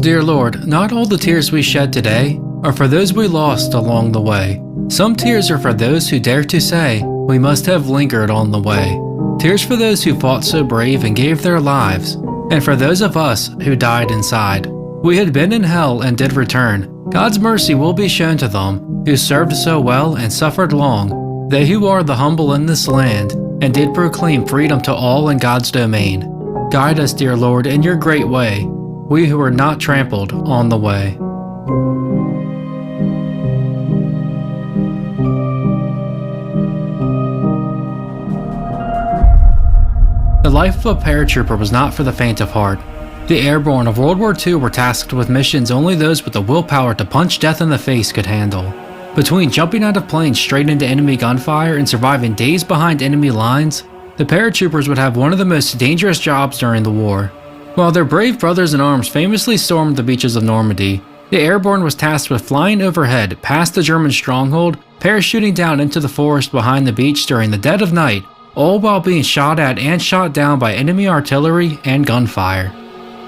Dear Lord, not all the tears we shed today are for those we lost along the way. Some tears are for those who dare to say, we must have lingered on the way. Tears for those who fought so brave and gave their lives, and for those of us who died inside. We had been in hell and did return. God's mercy will be shown to them who served so well and suffered long, they who are the humble in this land, and did proclaim freedom to all in God's domain. Guide us, dear Lord, in your great way, we who are not trampled on the way. The life of a paratrooper was not for the faint of heart. The airborne of World War II were tasked with missions only those with the willpower to punch death in the face could handle. Between jumping out of planes straight into enemy gunfire and surviving days behind enemy lines, the paratroopers would have one of the most dangerous jobs during the war. While their brave brothers in arms famously stormed the beaches of Normandy, the airborne was tasked with flying overhead past the German stronghold, parachuting down into the forest behind the beach during the dead of night, all while being shot at and shot down by enemy artillery and gunfire.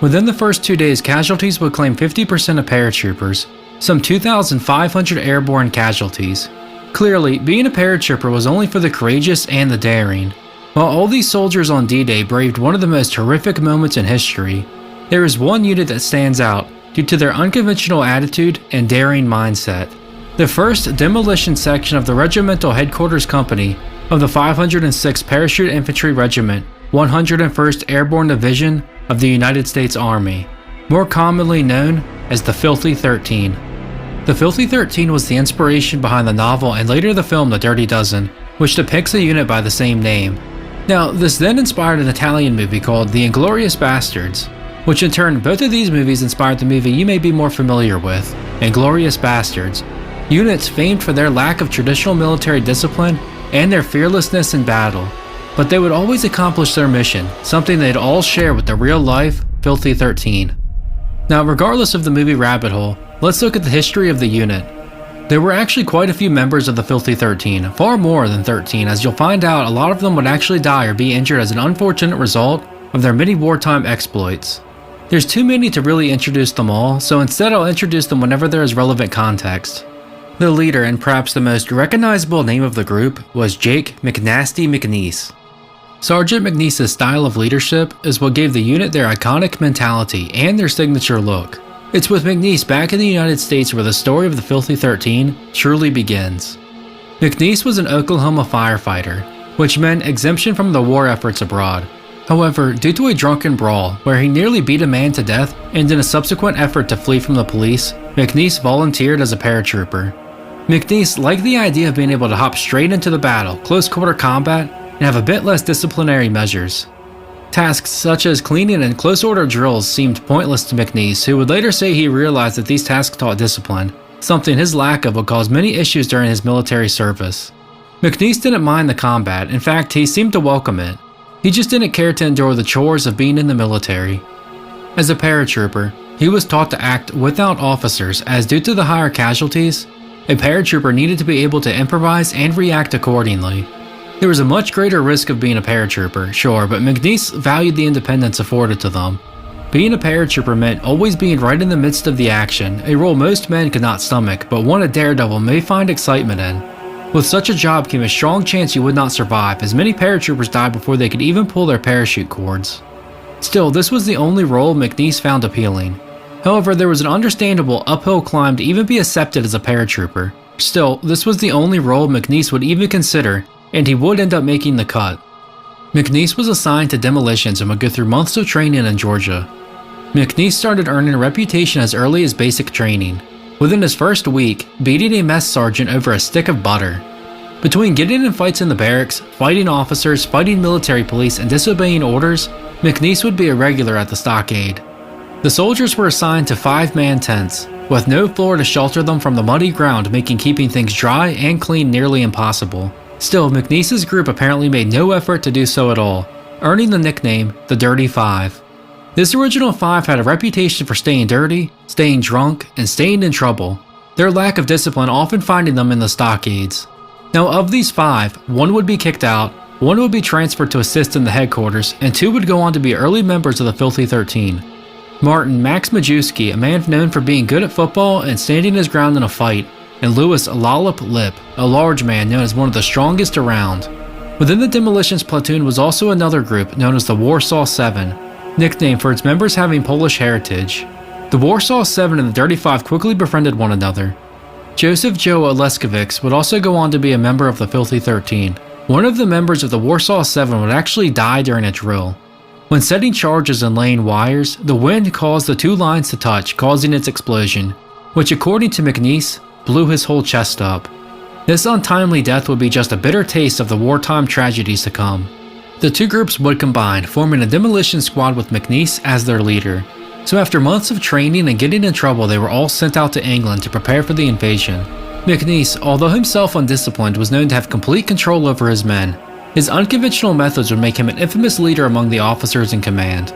Within the first 2 days, casualties would claim 50% of paratroopers, some 2,500 airborne casualties. Clearly, being a paratrooper was only for the courageous and the daring. While all these soldiers on D-Day braved one of the most horrific moments in history, there is one unit that stands out due to their unconventional attitude and daring mindset. The 1st Demolition Section of the Regimental Headquarters Company of the 506th Parachute Infantry Regiment, 101st Airborne Division of the United States Army, more commonly known as the Filthy 13. The Filthy 13 was the inspiration behind the novel and later the film The Dirty Dozen, which depicts a unit by the same name. Now, this then inspired an Italian movie called The Inglourious Basterds, which in turn both of these movies inspired the movie you may be more familiar with, Inglourious Basterds. Units famed for their lack of traditional military discipline and their fearlessness in battle, but they would always accomplish their mission, something they'd all share with the real-life Filthy 13. Now, regardless of the movie rabbit hole, let's look at the history of the unit. There were actually quite a few members of the Filthy 13, far more than 13, as you'll find out a lot of them would actually die or be injured as an unfortunate result of their many wartime exploits. There's too many to really introduce them all, so instead I'll introduce them whenever there is relevant context. The leader and perhaps the most recognizable name of the group was Jake McNasty McNeese. Sergeant McNeese's style of leadership is what gave the unit their iconic mentality and their signature look. It's with McNeese back in the United States where the story of the Filthy 13 truly begins. McNeese was an Oklahoma firefighter, which meant exemption from the war efforts abroad. However, due to a drunken brawl where he nearly beat a man to death and in a subsequent effort to flee from the police, McNeese volunteered as a paratrooper. McNeese liked the idea of being able to hop straight into the battle, close quarter combat, and have a bit less disciplinary measures. Tasks such as cleaning and close order drills seemed pointless to McNeese, who would later say he realized that these tasks taught discipline, something his lack of would cause many issues during his military service. McNeese didn't mind the combat, in fact he seemed to welcome it. He just didn't care to endure the chores of being in the military. As a paratrooper, he was taught to act without officers as due to the higher casualties, a paratrooper needed to be able to improvise and react accordingly. There was a much greater risk of being a paratrooper, sure, but McNeese valued the independence afforded to them. Being a paratrooper meant always being right in the midst of the action, a role most men could not stomach, but one a daredevil may find excitement in. With such a job came a strong chance you would not survive, as many paratroopers died before they could even pull their parachute cords. Still, this was the only role McNeese found appealing. However, there was an understandable uphill climb to even be accepted as a paratrooper. Still, this was the only role McNeese would even consider, and he would end up making the cut. McNeese was assigned to demolitions and would go through months of training in Georgia. McNeese started earning a reputation as early as basic training, within his first week, beating a mess sergeant over a stick of butter. Between getting in fights in the barracks, fighting officers, fighting military police, and disobeying orders, McNeese would be a regular at the stockade. The soldiers were assigned to 5-man tents, with no floor to shelter them from the muddy ground, making keeping things dry and clean nearly impossible. Still, McNeese's group apparently made no effort to do so at all, earning the nickname the Dirty Five. This original 5 had a reputation for staying dirty, staying drunk, and staying in trouble, their lack of discipline often finding them in the stockades. Now of these 5, 1 would be kicked out, 1 would be transferred to assist in the headquarters, and 2 would go on to be early members of the Filthy 13. Martin Max Majewski, a man known for being good at football and standing his ground in a fight, and Louis Lollop Lip, a large man known as one of the strongest around. Within the Demolitions platoon was also another group known as the Warsaw Seven, nicknamed for its members having Polish heritage. The Warsaw Seven and the Dirty Five quickly befriended one another. Joseph Joe Oleskiewicz would also go on to be a member of the Filthy 13. One of the members of the Warsaw Seven would actually die during a drill. When setting charges and laying wires, the wind caused the two lines to touch, causing its explosion, which according to McNeese, blew his whole chest up. This untimely death would be just a bitter taste of the wartime tragedies to come. The two groups would combine, forming a demolition squad with McNeese as their leader. So after months of training and getting in trouble, they were all sent out to England to prepare for the invasion. McNeese, although himself undisciplined, was known to have complete control over his men. His unconventional methods would make him an infamous leader among the officers in command.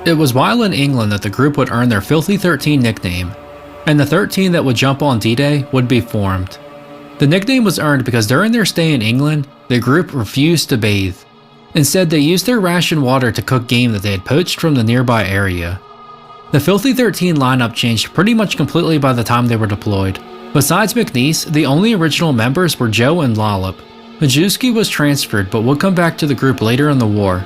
It was while in England that the group would earn their Filthy 13 nickname, and the 13 that would jump on D-Day would be formed. The nickname was earned because during their stay in England, the group refused to bathe. Instead, they used their ration water to cook game that they had poached from the nearby area. The Filthy 13 lineup changed pretty much completely by the time they were deployed. Besides McNeese, the only original members were Joe and Lollop. Majewski was transferred but would come back to the group later in the war.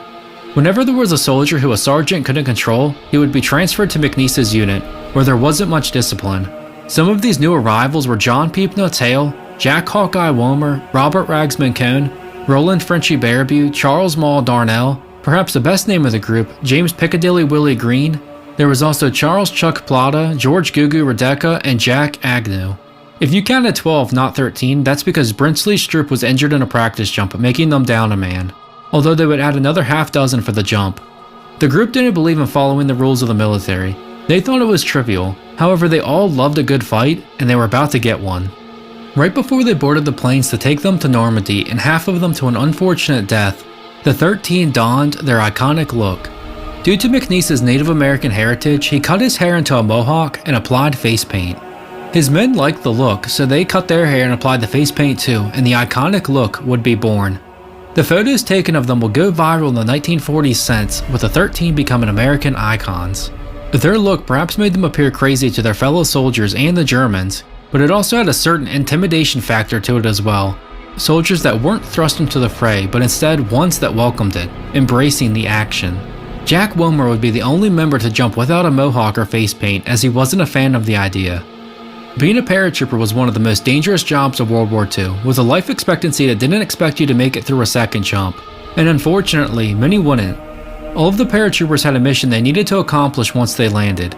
Whenever there was a soldier who a sergeant couldn't control, he would be transferred to McNeese's unit, where there wasn't much discipline. Some of these new arrivals were John Peepno Tail, Jack Hawkeye Womer, Robert Ragsman Cone, Roland Frenchy Baraboo, Charles Maul Darnell, perhaps the best name of the group, James Piccadilly Willie Green. There was also Charles Chuck Plata, George Gugu Radecka, and Jack Agnew. If you counted 12, not 13, that's because Brinsley Stroop was injured in a practice jump, making them down a man, although they would add another half dozen for the jump. The group didn't believe in following the rules of the military. They thought it was trivial. However, they all loved a good fight, and they were about to get one. Right before they boarded the planes to take them to Normandy, and half of them to an unfortunate death, the 13 donned their iconic look. Due to McNeese's Native American heritage, he cut his hair into a mohawk and applied face paint. His men liked the look, so they cut their hair and applied the face paint too, and the iconic look would be born. The photos taken of them will go viral in the 1940s since, with the 13 becoming American icons. Their look perhaps made them appear crazy to their fellow soldiers and the Germans, but it also had a certain intimidation factor to it as well. Soldiers that weren't thrust into the fray, but instead ones that welcomed it, embracing the action. Jack Wilmer would be the only member to jump without a mohawk or face paint, as he wasn't a fan of the idea. Being a paratrooper was one of the most dangerous jobs of World War II, with a life expectancy that didn't expect you to make it through a second jump, and unfortunately, many wouldn't. All of the paratroopers had a mission they needed to accomplish once they landed.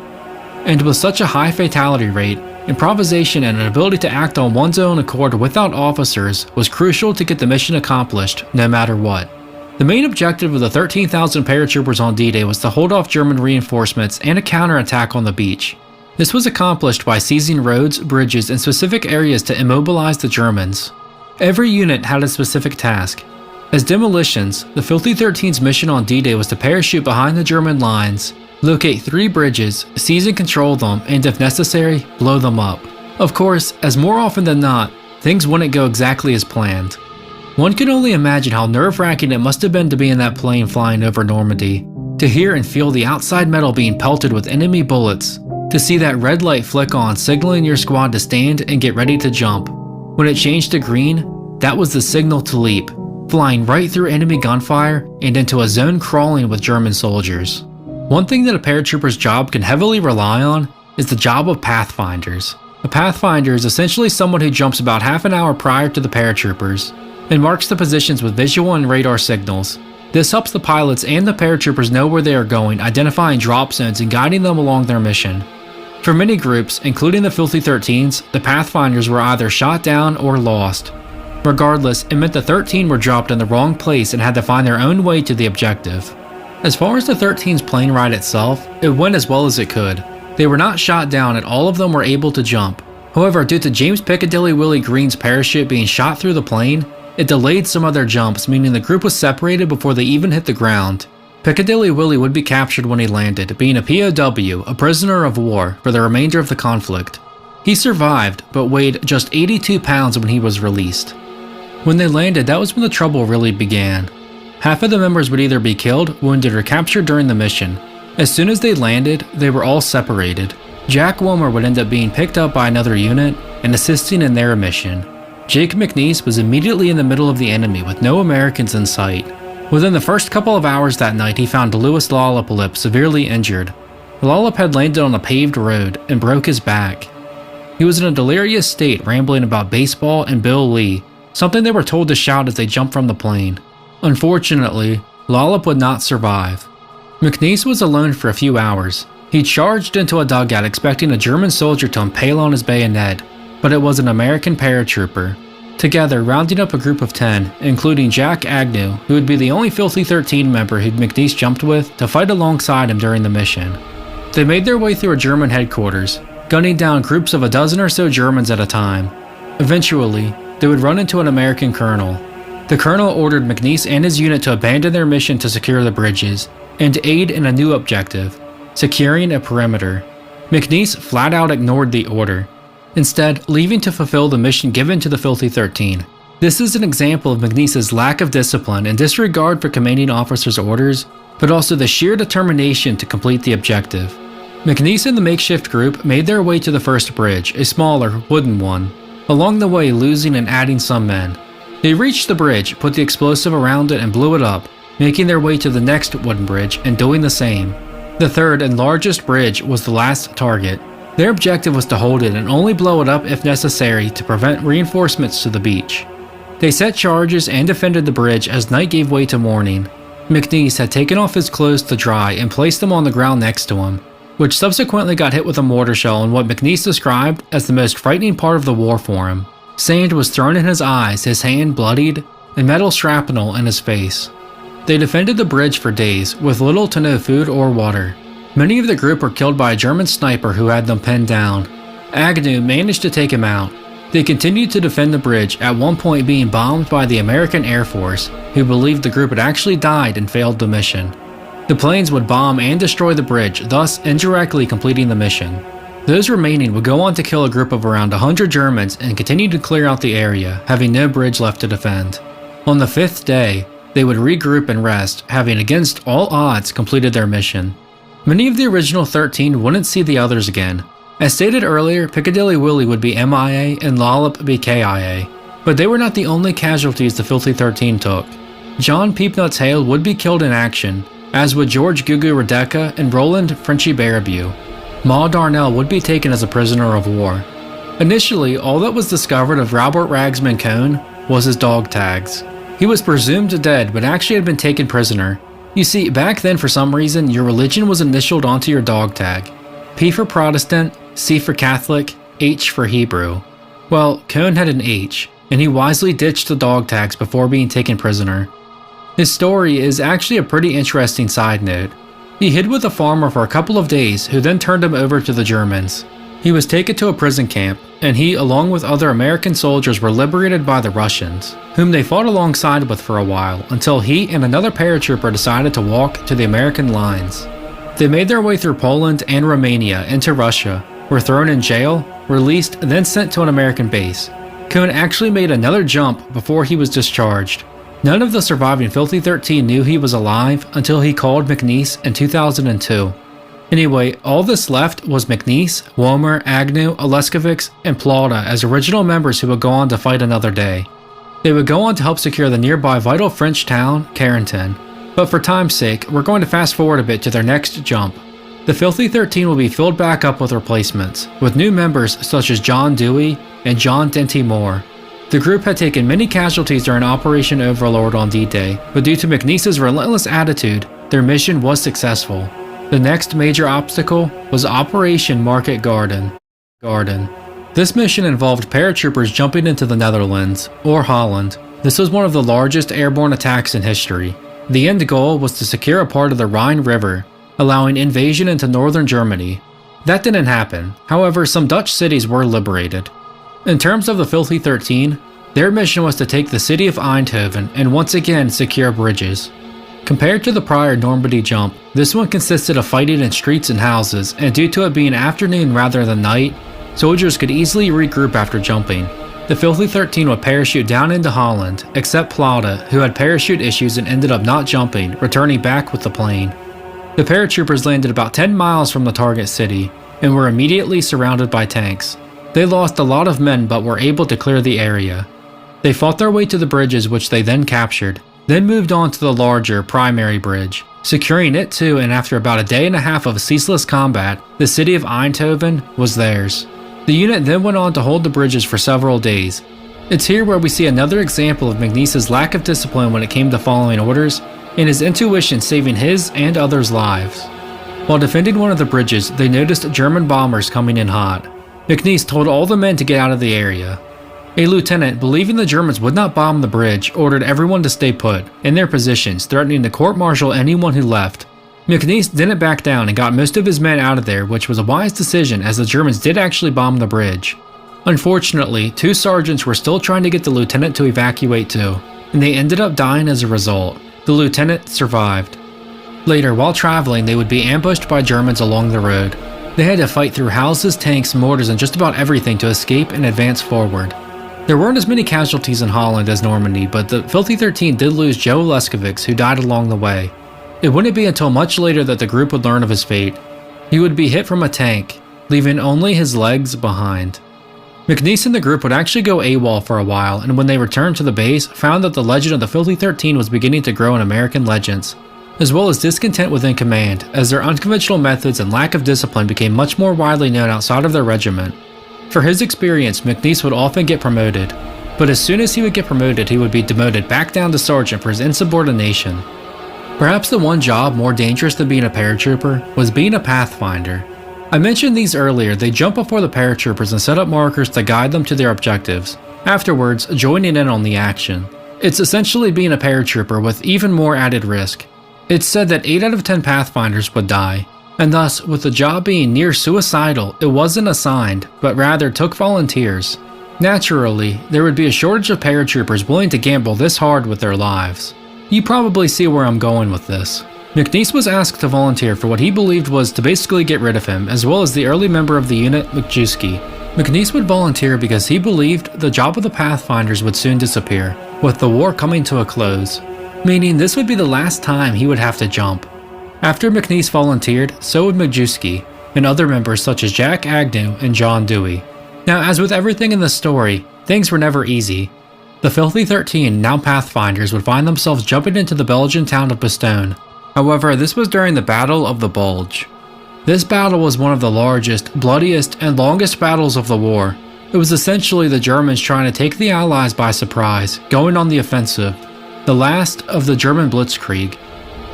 And with such a high fatality rate, improvisation and an ability to act on one's own accord without officers was crucial to get the mission accomplished, no matter what. The main objective of the 13,000 paratroopers on D-Day was to hold off German reinforcements and a counterattack on the beach. This was accomplished by seizing roads, bridges, and specific areas to immobilize the Germans. Every unit had a specific task. As demolitions, the Filthy 13's mission on D-Day was to parachute behind the German lines, locate 3 bridges, seize and control them, and if necessary, blow them up. Of course, as more often than not, things wouldn't go exactly as planned. One can only imagine how nerve-wracking it must have been to be in that plane flying over Normandy, to hear and feel the outside metal being pelted with enemy bullets, to see that red light flick on signaling your squad to stand and get ready to jump. When it changed to green, that was the signal to leap, flying right through enemy gunfire and into a zone crawling with German soldiers. One thing that a paratrooper's job can heavily rely on is the job of pathfinders. A pathfinder is essentially someone who jumps about half an hour prior to the paratroopers and marks the positions with visual and radar signals. This helps the pilots and the paratroopers know where they are going, identifying drop zones and guiding them along their mission. For many groups, including the Filthy 13s, the pathfinders were either shot down or lost. Regardless, it meant the 13 were dropped in the wrong place and had to find their own way to the objective. As far as the 13's plane ride itself, it went as well as it could. They were not shot down and all of them were able to jump. However, due to James Piccadilly Willie Green's parachute being shot through the plane, it delayed some of their jumps, meaning the group was separated before they even hit the ground. Piccadilly Willie would be captured when he landed, being a POW, a prisoner of war, for the remainder of the conflict. He survived, but weighed just 82 pounds when he was released. When they landed, that was when the trouble really began. Half of the members would either be killed, wounded, or captured during the mission, As soon as they landed, they were all separated. Jack Wilmer would end up being picked up by another unit and assisting in their mission. Jake McNeese was immediately in the middle of the enemy with no Americans in sight. Within the first couple of hours that night, he found Lewis Lollipalip severely injured. Lollip had landed on a paved road and broke his back. He was in a delirious state, rambling about baseball and Bill Lee, something they were told to shout as they jumped from the plane. Unfortunately, Lollip would not survive. McNeese was alone for a few hours. He charged into a dugout expecting a German soldier to impale on his bayonet, but it was an American paratrooper. Together, rounding up a group of 10, including Jack Agnew, who would be the only Filthy 13 member who McNeese jumped with, to fight alongside him during the mission. They made their way through a German headquarters, gunning down groups of a dozen or so Germans at a time. Eventually, they would run into an American colonel. The colonel ordered McNeese and his unit to abandon their mission to secure the bridges, and to aid in a new objective, securing a perimeter. McNeese flat out ignored the order, instead leaving to fulfill the mission given to the Filthy 13. This is an example of McNeese's lack of discipline and disregard for commanding officers' orders, but also the sheer determination to complete the objective. McNeese and the makeshift group made their way to the first bridge, a smaller, wooden one, along the way losing and adding some men. They reached the bridge, put the explosive around it and blew it up, making their way to the next wooden bridge and doing the same. The third and largest bridge was the last target. Their objective was to hold it and only blow it up if necessary to prevent reinforcements to the beach. They set charges and defended the bridge as night gave way to morning. McNeese had taken off his clothes to dry and placed them on the ground next to him, which subsequently got hit with a mortar shell in what McNeese described as the most frightening part of the war for him. Sand was thrown in his eyes, his hand bloodied, and metal shrapnel in his face. They defended the bridge for days, with little to no food or water. Many of the group were killed by a German sniper who had them pinned down. Agnew managed to take him out. They continued to defend the bridge, at one point being bombed by the American Air Force, who believed the group had actually died and failed the mission. The planes would bomb and destroy the bridge, thus indirectly completing the mission. Those remaining would go on to kill a group of around 100 Germans and continue to clear out the area, having no bridge left to defend. On the 5th day, they would regroup and rest, having against all odds completed their mission. Many of the original 13 wouldn't see the others again. As stated earlier, Piccadilly Willie would be MIA and Lollip be KIA, but they were not the only casualties the Filthy 13 took. John Peepnuts Hale would be killed in action, as would George Gugu Radecka and Roland Frenchy Barabue. Ma Darnell would be taken as a prisoner of war. Initially, all that was discovered of Robert Ragsman Cohn was his dog tags. He was presumed dead, but actually had been taken prisoner. You see, back then for some reason, your religion was initialed onto your dog tag. P for Protestant, C for Catholic, H for Hebrew. Well, Cohn had an H, and he wisely ditched the dog tags before being taken prisoner. His story is actually a pretty interesting side note. He hid with a farmer for a couple of days who then turned him over to the Germans. He was taken to a prison camp, and he, along with other American soldiers, were liberated by the Russians, whom they fought alongside with for a while until he and another paratrooper decided to walk to the American lines. They made their way through Poland and Romania into Russia, were thrown in jail, released, and then sent to an American base. Cohn actually made another jump before he was discharged. None of the surviving Filthy 13 knew he was alive until he called McNeese in 2002. Anyway, all this left was McNeese, Wilmer, Agnew, Oleskovics, and Plauta as original members who would go on to fight another day. They would go on to help secure the nearby vital French town, Carentan. But for time's sake, we're going to fast forward a bit to their next jump. The Filthy 13 will be filled back up with replacements, with new members such as John Dewey and John Denty Moore. The group had taken many casualties during Operation Overlord on D-Day, but due to McNeese's relentless attitude, their mission was successful. The next major obstacle was Operation Market Garden. This mission involved paratroopers jumping into the Netherlands, or Holland. This was one of the largest airborne attacks in history. The end goal was to secure a part of the Rhine River, allowing invasion into northern Germany. That didn't happen, however some Dutch cities were liberated. In terms of the Filthy 13, their mission was to take the city of Eindhoven and once again secure bridges. Compared to the prior Normandy jump, this one consisted of fighting in streets and houses, and due to it being afternoon rather than night, soldiers could easily regroup after jumping. The Filthy 13 would parachute down into Holland, except Plauta, who had parachute issues and ended up not jumping, returning back with the plane. The paratroopers landed about 10 miles from the target city and were immediately surrounded by tanks. They lost a lot of men but were able to clear the area. They fought their way to the bridges, which they then captured, then moved on to the larger primary bridge, securing it too, and after about a day and a half of ceaseless combat, the city of Eindhoven was theirs. The unit then went on to hold the bridges for several days. It's here where we see another example of McNeese's lack of discipline when it came to following orders, and his intuition saving his and others' lives. While defending one of the bridges, they noticed German bombers coming in hot. McNeese told all the men to get out of the area. A lieutenant, believing the Germans would not bomb the bridge, ordered everyone to stay put, in their positions, threatening to court-martial anyone who left. McNeese didn't back down and got most of his men out of there, which was a wise decision as the Germans did actually bomb the bridge. Unfortunately, 2 sergeants were still trying to get the lieutenant to evacuate too, and they ended up dying as a result. The lieutenant survived. Later, while traveling, they would be ambushed by Germans along the road. They had to fight through houses, tanks, mortars, and just about everything to escape and advance forward. There weren't as many casualties in Holland as Normandy, but the Filthy 13 did lose Joe Leskovics, who died along the way. It wouldn't be until much later that the group would learn of his fate. He would be hit from a tank, leaving only his legs behind. McNeese and the group would actually go AWOL for a while, and when they returned to the base, found that the legend of the Filthy 13 was beginning to grow in American legends, as well as discontent within command, as their unconventional methods and lack of discipline became much more widely known outside of their regiment. For his experience, McNeese would often get promoted, but as soon as he would get promoted, he would be demoted back down to sergeant for his insubordination. Perhaps the one job more dangerous than being a paratrooper was being a pathfinder. I mentioned these earlier. They jump before the paratroopers and set up markers to guide them to their objectives, afterwards joining in on the action. It's essentially being a paratrooper with even more added risk. It's said that 8 out of 10 pathfinders would die, and thus, with the job being near suicidal, it wasn't assigned, but rather took volunteers. Naturally, there would be a shortage of paratroopers willing to gamble this hard with their lives. You probably see where I'm going with this. McNeese was asked to volunteer for what he believed was to basically get rid of him, as well as the early member of the unit, Majewski. McNeese would volunteer because he believed the job of the Pathfinders would soon disappear, with the war coming to a close, meaning this would be the last time he would have to jump. After McNeese volunteered, so would Majewski, and other members such as Jack Agnew and John Dewey. Now, as with everything in the story, things were never easy. The Filthy 13, now Pathfinders, would find themselves jumping into the Belgian town of Bastogne. However, this was during the Battle of the Bulge. This battle was one of the largest, bloodiest, and longest battles of the war. It was essentially the Germans trying to take the Allies by surprise, going on the offensive, the last of the German Blitzkrieg.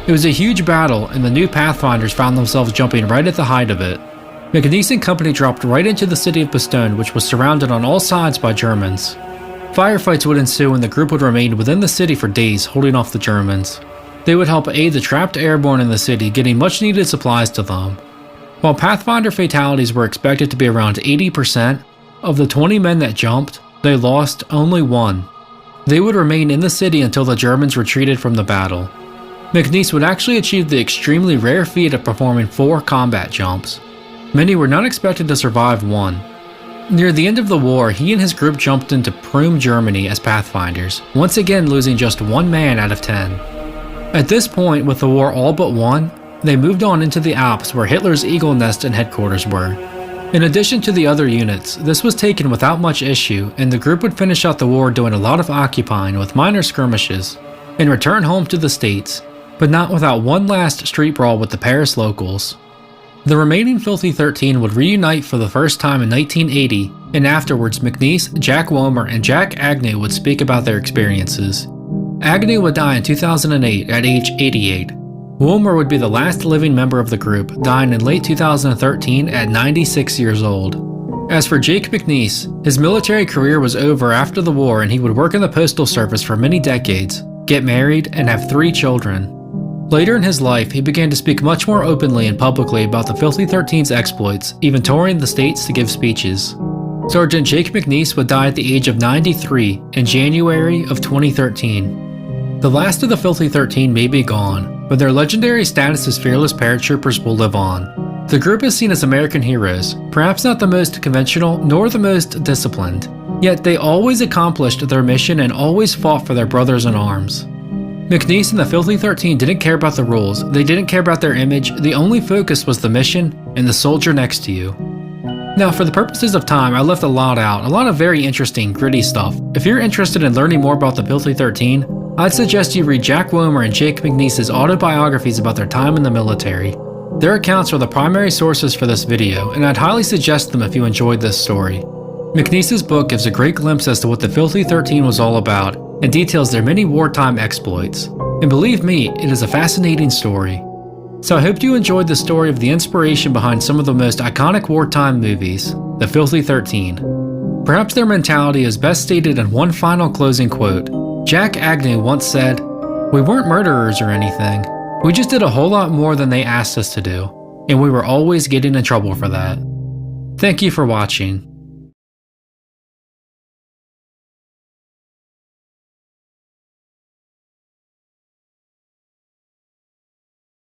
It was a huge battle, and the new Pathfinders found themselves jumping right at the height of it. McNeese and company dropped right into the city of Bastogne, which was surrounded on all sides by Germans. Firefights would ensue and the group would remain within the city for days, holding off the Germans. They would help aid the trapped airborne in the city, getting much needed supplies to them. While Pathfinder fatalities were expected to be around 80%, of the 20 men that jumped, they lost only 1. They would remain in the city until the Germans retreated from the battle. McNeese would actually achieve the extremely rare feat of performing 4 combat jumps. Many were not expected to survive one. Near the end of the war, he and his group jumped into Prüm, Germany as Pathfinders, once again losing just 1 man out of 10. At this point, with the war all but won, they moved on into the Alps where Hitler's Eagle Nest and headquarters were. In addition to the other units, this was taken without much issue, and the group would finish out the war doing a lot of occupying with minor skirmishes, and return home to the States, but not without one last street brawl with the Paris locals. The remaining Filthy 13 would reunite for the first time in 1980, and afterwards McNeese, Jack Womer, and Jack Agnew would speak about their experiences. Agnew would die in 2008 at age 88. Womer would be the last living member of the group, dying in late 2013 at 96 years old. As for Jake McNeese, his military career was over after the war and he would work in the postal service for many decades, get married, and have 3 children. Later in his life, he began to speak much more openly and publicly about the Filthy 13's exploits, even touring the States to give speeches. Sergeant Jake McNeese would die at the age of 93 in January of 2013. The last of the Filthy 13 may be gone, but their legendary status as fearless paratroopers will live on. The group is seen as American heroes, perhaps not the most conventional nor the most disciplined, yet they always accomplished their mission and always fought for their brothers in arms. McNeese and the Filthy 13 didn't care about the rules, they didn't care about their image, the only focus was the mission and the soldier next to you. Now, for the purposes of time, I left a lot out, a lot of very interesting, gritty stuff. If you're interested in learning more about the Filthy 13, I'd suggest you read Jack Womer and Jake McNeese's autobiographies about their time in the military. Their accounts are the primary sources for this video, and I'd highly suggest them if you enjoyed this story. McNeese's book gives a great glimpse as to what the Filthy 13 was all about, and details their many wartime exploits. And believe me, it is a fascinating story. So I hope you enjoyed the story of the inspiration behind some of the most iconic wartime movies, the Filthy 13. Perhaps their mentality is best stated in one final closing quote. Jack Agnew once said, "We weren't murderers or anything. We just did a whole lot more than they asked us to do, and we were always getting in trouble for that." Thank you for watching.